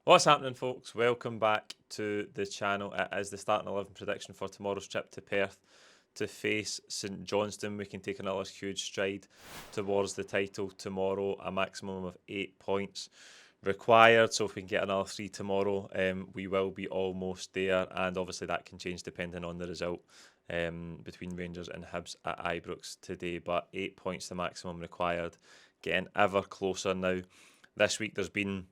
What's happening, folks? Welcome back to the channel. It is the starting 11 prediction for tomorrow's trip to Perth to face St Johnston. We can take another huge stride towards the title tomorrow. A maximum of 8 points required. So if we can get another 3 tomorrow, we will be almost there. And obviously that can change depending on the result between Rangers and Hibs at Ibrox today. But 8 points the maximum required. Getting ever closer now. This week there's been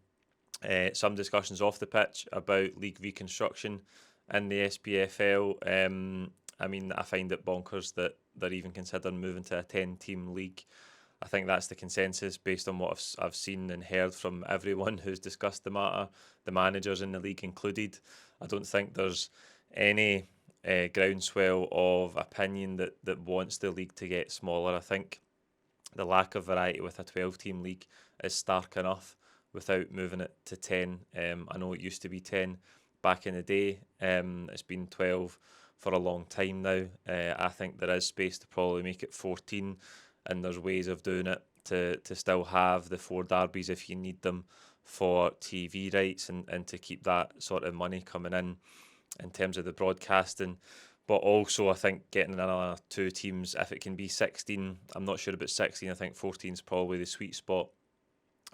some discussions off the pitch about league reconstruction in the SPFL. I find it bonkers that they're even considering moving to a 10-team league. I think that's the consensus based on what I've seen and heard from everyone who's discussed the matter, the managers in the league included. I don't think there's any groundswell of opinion that wants the league to get smaller. I think the lack of variety with a 12-team league is stark enough without moving it to 10. I know it used to be 10 back in the day. It's been 12 for a long time now. I think there is space to probably make it 14, and there's ways of doing it to still have the 4 derbies if you need them for TV rights and to keep that sort of money coming in terms of the broadcasting. But also, I think getting another 2 teams, if it can be 16, I'm not sure about 16. I think 14 is probably the sweet spot.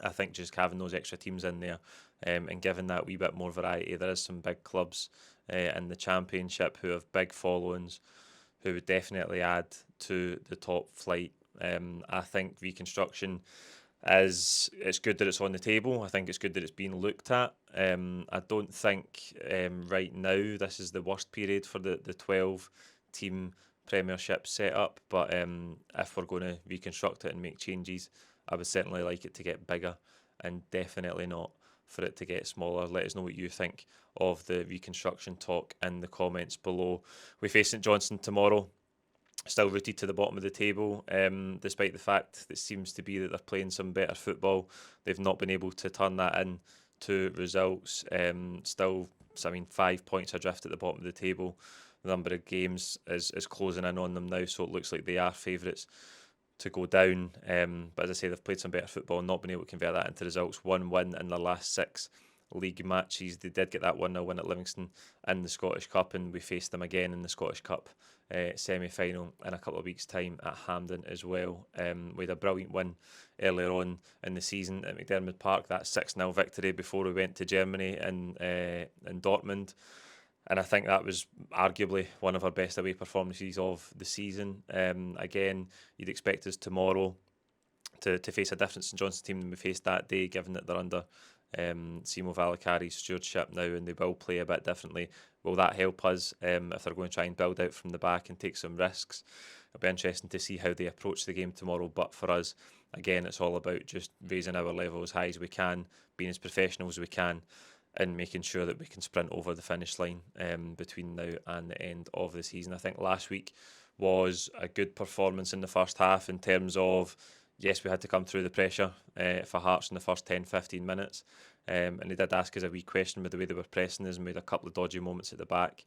I think just having those extra teams in there and giving that wee bit more variety. There is some big clubs in the Championship who have big followings, who would definitely add to the top flight. I think reconstruction it's good that it's on the table. I think it's good that it's being looked at. I don't think right now this is the worst period for the 12 team Premiership setup, but if we're going to reconstruct it and make changes, I would certainly like it to get bigger and definitely not for it to get smaller. Let us know what you think of the reconstruction talk in the comments below. We face St Johnston tomorrow. Still rooted to the bottom of the table, despite the fact that it seems to be that they're playing some better football. They've not been able to turn that into results. 5 points adrift at the bottom of the table. The number of games is closing in on them now, so it looks like they are favourites to go down. But as I say, they've played some better football and not been able to convert that into results. 1 win in their last 6 league matches. They did get that 1-0 win at Livingston in the Scottish Cup, and we faced them again in the Scottish Cup semi-final in a couple of weeks' time at Hampden as well. We had a brilliant win earlier on in the season at McDiarmid Park, that 6-0 victory before we went to Germany in Dortmund. And I think that was arguably one of our best away performances of the season. Again, you'd expect us tomorrow to face a different St Johnstone team than we faced that day, given that they're under Simo Valakari's stewardship now and they will play a bit differently. Will that help us if they're going to try and build out from the back and take some risks? It'll be interesting to see how they approach the game tomorrow. But for us, again, it's all about just raising our level as high as we can, being as professional as we can, and making sure that we can sprint over the finish line between now and the end of the season. I think last week was a good performance in the first half in terms of, yes, we had to come through the pressure for Hearts in the first 10-15 minutes. And they did ask us a wee question with the way they were pressing us and made a couple of dodgy moments at the back,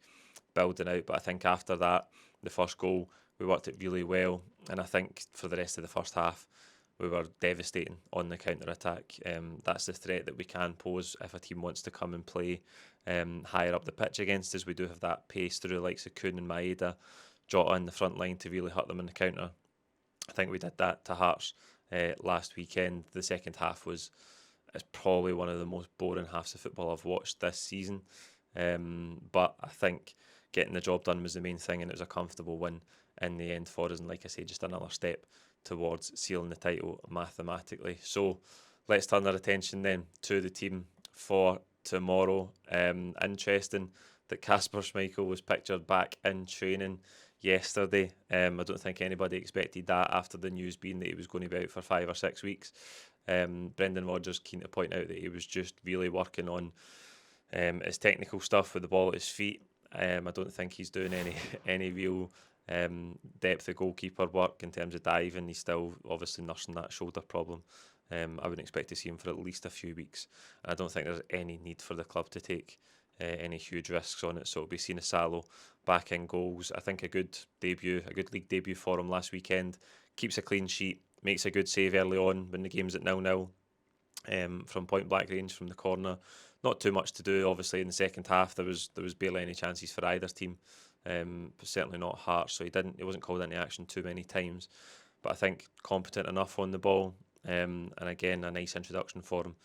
building out. But I think after that, the first goal, we worked it really well. And I think for the rest of the first half, we were devastating on the counter-attack. That's the threat that we can pose if a team wants to come and play higher up the pitch against us. We do have that pace through the likes of Kuhn and Maeda, Jota in the front line to really hurt them in the counter. I think we did that to Hearts last weekend. The second half is probably one of the most boring halves of football I've watched this season. But I think getting the job done was the main thing, and it was a comfortable win in the end for us. And like I say, just another step towards sealing the title mathematically. So let's turn our attention then to the team for tomorrow. Interesting that Kasper Schmeichel was pictured back in training yesterday. I don't think anybody expected that after the news being that he was going to be out for 5 or 6 weeks. Brendan Rodgers keen to point out that he was just really working on his technical stuff with the ball at his feet. I don't think he's doing any real depth of goalkeeper work in terms of diving. He's still obviously nursing that shoulder problem. I wouldn't expect to see him for at least a few weeks. And I don't think there's any need for the club to take any huge risks on it. So it'll be Sina Salo back in goals. I think a good league debut for him last weekend. Keeps a clean sheet, makes a good save early on when the game's at 0-0 from point blank range from the corner. not too much to do. Obviously, in the second half, there was barely any chances for either team, but certainly not Hearts. So he wasn't called into action too many times. But I think competent enough on the ball, and again a nice introduction for him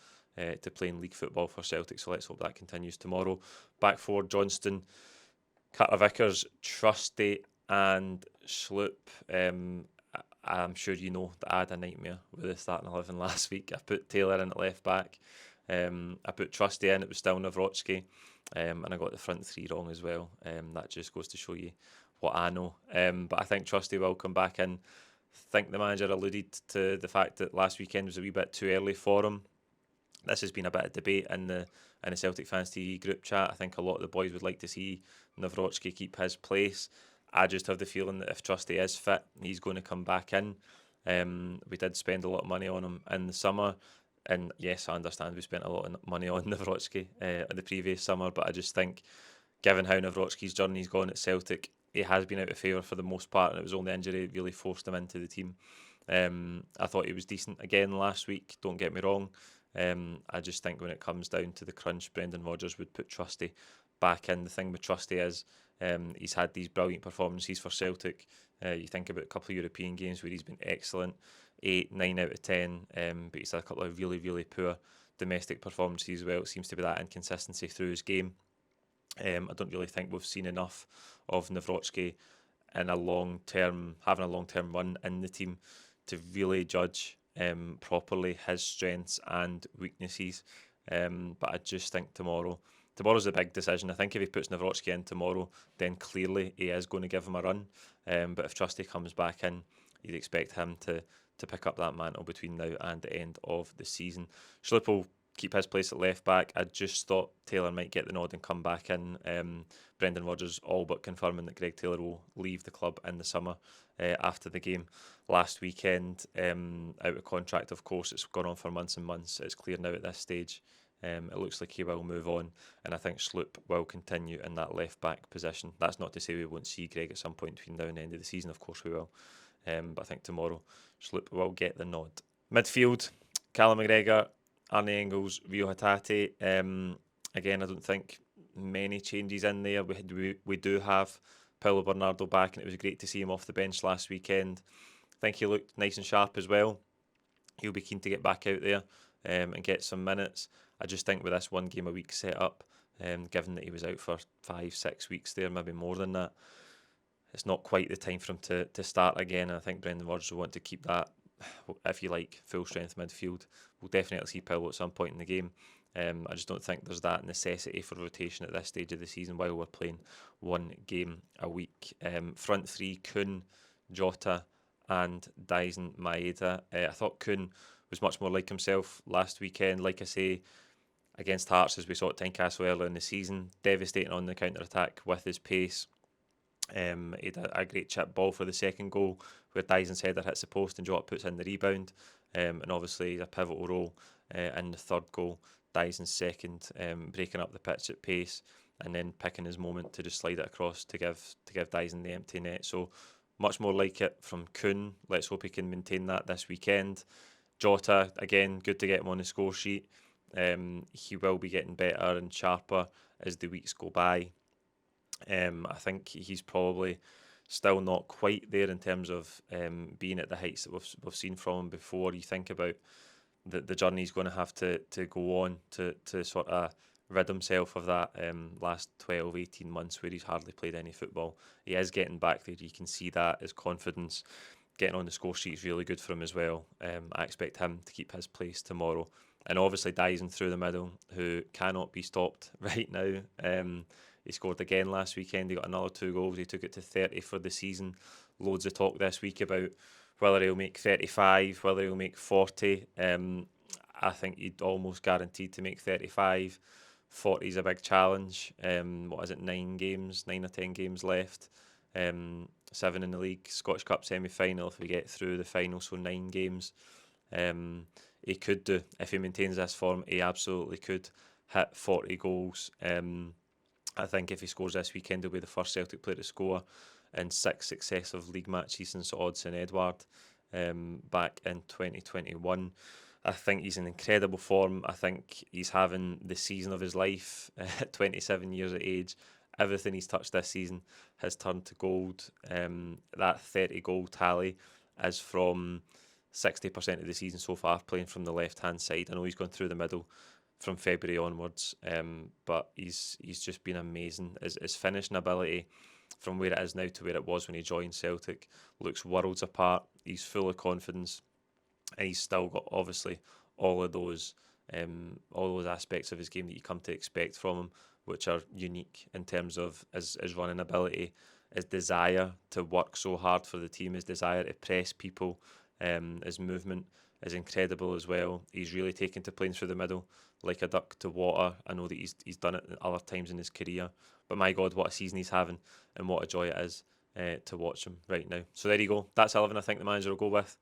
to playing league football for Celtic. So let's hope that continues tomorrow. Back forward, Johnston, Carter Vickers, Trusty, and Sloop. I'm sure you know that I had a nightmare with the starting 11 last week. I put Taylor in at left back. I put Trusty in, it was still Nawrocki, and I got the front three wrong as well. That just goes to show you what I know. But I think Trusty will come back in. I think the manager alluded to the fact that last weekend was a wee bit too early for him. This has been a bit of debate in the Celtic Fans TV group chat. I think a lot of the boys would like to see Nawrocki keep his place. I just have the feeling that if Trusty is fit, he's going to come back in. We did spend a lot of money on him in the summer. And yes, I understand we spent a lot of money on Nawrocki the previous summer, but I just think, given how Nawrocki's journey's gone at Celtic, he has been out of favour for the most part, and it was only injury that really forced him into the team. I thought he was decent again last week, don't get me wrong. I just think when it comes down to the crunch, Brendan Rodgers would put Trusty back in. The thing with Trusty is he's had these brilliant performances for Celtic. You think about a couple of European games where he's been excellent, 8, 9 out of 10, but he's had a couple of really, really poor domestic performances as well. It seems to be that inconsistency through his game. I don't really think we've seen enough of Nawrocki in a having a long-term run in the team to really judge properly his strengths and weaknesses. But I just think tomorrow's a big decision. I think if he puts Nawrocki in tomorrow, then clearly he is going to give him a run. But if Trusty comes back in, you'd expect him to pick up that mantle between now and the end of the season. Schlupp will keep his place at left back. I just thought Taylor might get the nod and come back in. Brendan Rodgers all but confirming that Greg Taylor will leave the club in the summer after the game last weekend. Out of contract, of course. It's gone on for months and months. It's clear now at this stage. It looks like he will move on, and I think Sloop will continue in that left back position. That's not to say we won't see Greg at some point between now and the end of the season. Of course we will. But I think tomorrow Sloop will get the nod. Midfield, Callum McGregor, Arne Engels, Rio Hatate. Again, I don't think many changes in there. We do have Paulo Bernardo back, and it was great to see him off the bench last weekend. I think he looked nice and sharp as well. He'll be keen to get back out there and get some minutes. I just think with this one game a week set up, given that he was out for 5-6 weeks there, maybe more than that, it's not quite the time for him to start again. And I think Brendan Rodgers will want to keep that, if you like, full strength midfield. We'll definitely see Paulo at some point in the game. I just don't think there's that necessity for rotation at this stage of the season while we're playing one game a week. Front three, Kuhn, Jota and Daizen Maeda. I thought Kuhn was much more like himself last weekend. Like I say, against Hearts, as we saw at Tynecastle earlier in the season, devastating on the counter-attack with his pace. He had a great chip ball for the second goal where Daizen's header hits the post and Jota puts in the rebound. And obviously a pivotal role in the third goal. Daizen's second, breaking up the pitch at pace and then picking his moment to just slide it across to give Daizen the empty net. So much more like it from Kuhn. Let's hope he can maintain that this weekend. Jota, again, good to get him on the score sheet. He will be getting better and sharper as the weeks go by. I think he's probably still not quite there in terms of being at the heights that we've seen from him before. You think about the journey he's going to have to go on to sort of rid himself of that last 12, 18 months where he's hardly played any football. He is getting back there. You can see that his confidence getting on the score sheet is really good for him as well. I expect him to keep his place tomorrow. And obviously Daizen through the middle, who cannot be stopped right now. He scored again last weekend. He got another 2 goals. He took it to 30 for the season. Loads of talk this week about whether he'll make 35, whether he'll make 40. I think he'd almost guaranteed to make 35. 40 is a big challenge. 9 or 10 games left. 7 in the league, Scottish Cup semi-final if we get through the final, so 9 games. He could do, if he maintains this form, he absolutely could hit 40 goals. I think if he scores this weekend, he'll be the first Celtic player to score in 6 successive league matches since Odsonne Edouard back in 2021. I think he's in incredible form. I think he's having the season of his life at 27 years of age. Everything he's touched this season has turned to gold. That 30 goal tally is from 60% of the season so far, playing from the left-hand side. I know he's gone through the middle from February onwards, but he's just been amazing. His finishing ability from where it is now to where it was when he joined Celtic looks worlds apart. He's full of confidence, and he's still got obviously all of those aspects of his game that you come to expect from him, which are unique in terms of his running ability, his desire to work so hard for the team, his desire to press people, his movement is incredible as well. He's really taken to playing through the middle like a duck to water. I know that he's done it other times in his career, but my God, what a season he's having, and what a joy it is to watch him right now. So there you go. That's 11 I think the manager will go with.